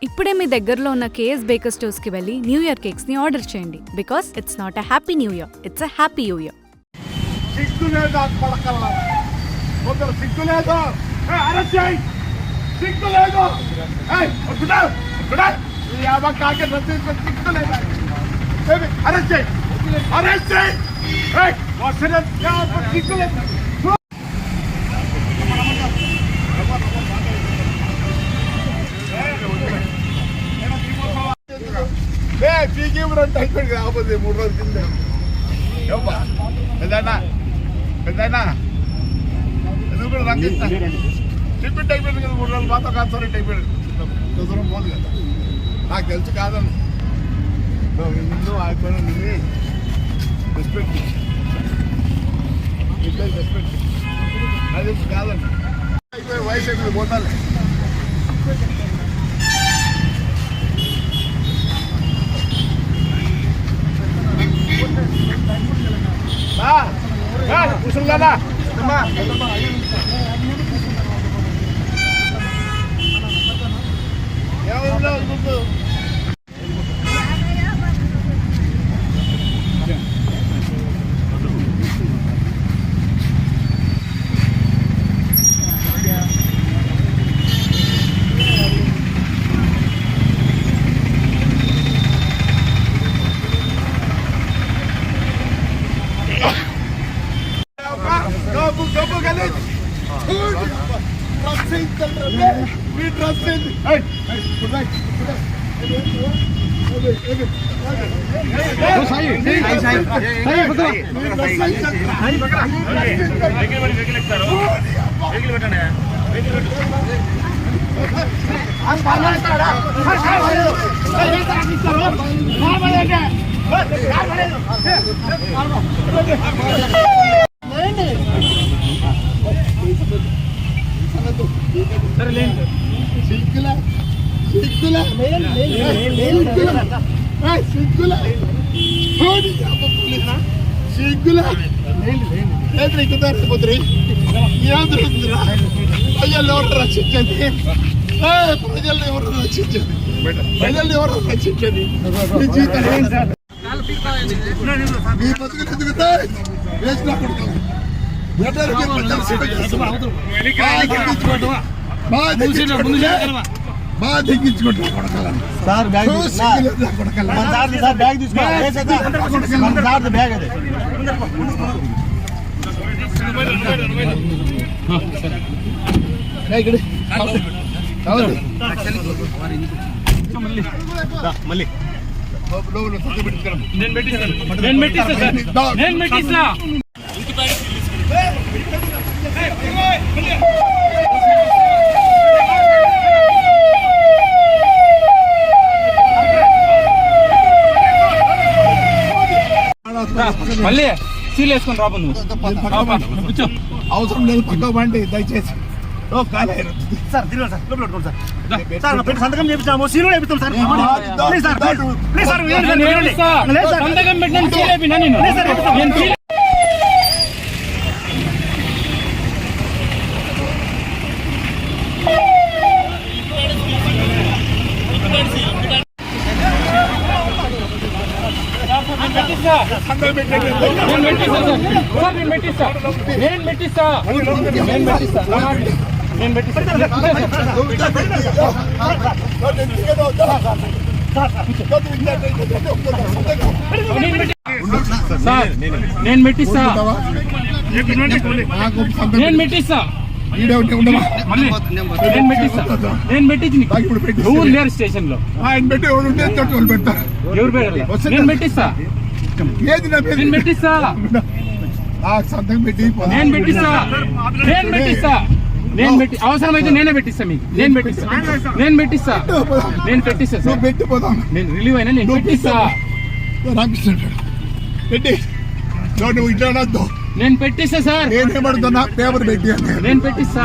ఇప్పుడే మీ దగ్గరలో ఉన్న కేఎస్ బేకర్ స్టోర్స్ కి వెళ్ళి న్యూ ఇయర్ కేక్స్ ని ఆర్డర్ చేయండి because it's not a happy New Year, it's a happy New Year. సిగ్గులేదా కొడకల్లా, కొందరు సిగ్గులేదు, అరెస్ట్ చేయి, సిగ్గులేదు, అరెస్ట్ చేయి, అరెస్ట్ చేయి, సిగ్గులేదు. పీకేమరంటే అయిపోయింది కాకపోతే 3 రోజుల కింద పెద్దనా పెద్దనా ఎందుకు కూడా నాకు ట్రీట్మెంట్ అయిపోయింది కదా, 3 రోజులు మాత్రం కాన్సరెంట్ అయిపోయింది, దూరం పోదు కదా, నాకు తెలుసు కాదని ఇల్లు అయిపోయిన రెస్పెక్ట్ రెస్పెక్ట్ నాకు తెలుసు కాదండి, అయిపోయి వయసు అయిపోయి పోతాలే. కూర్చుందా సిగ్గులా సిగ్గులా సిగ్గులా సిగ్గులా ఎక్కుతారు ప్రజలు ఎవరు రక్షించండి, ప్రజలు ఎవరు రక్షించండి, ప్రజలు ఎవరు రక్షించండి. మీ బతుకులు ఎదుగుతాయి వేసిన కొడుకు బాగా దిగ్గించుకుంటారు కొడకలని సార్, బ్యాగ్ తీసుకోవాలి, బ్యాగ్ అదే మళ్ళీ నేను పెట్టిస్తా. మళ్ళీ సీల్ వేసుకొని రాబో నువ్వు, అవసరం లేదు పట్టుకోమండి దయచేసి. సంతకం చేపిస్తాము, సీలు వేపిస్తాం సార్, సంతకం పెట్టిన సీల్ వేపినా నేను. నేను పెట్టిస్తా నువ్వు లేరు స్టేషన్ లో ఎవరు పెట్టారు, నేను పెట్టిస్తా, నేను పెట్టిస్తా, అవసరమైతే నేనే పెట్టిస్తా మీకు, నేను పెట్టిస్తా నేను రిలీవ్ అయినా నేను పెట్టిస్తా. నేను పెట్టిస్తా సార్, నేనేమడుతున్నా పేపర్ పెట్టి నేను పెట్టిస్తా.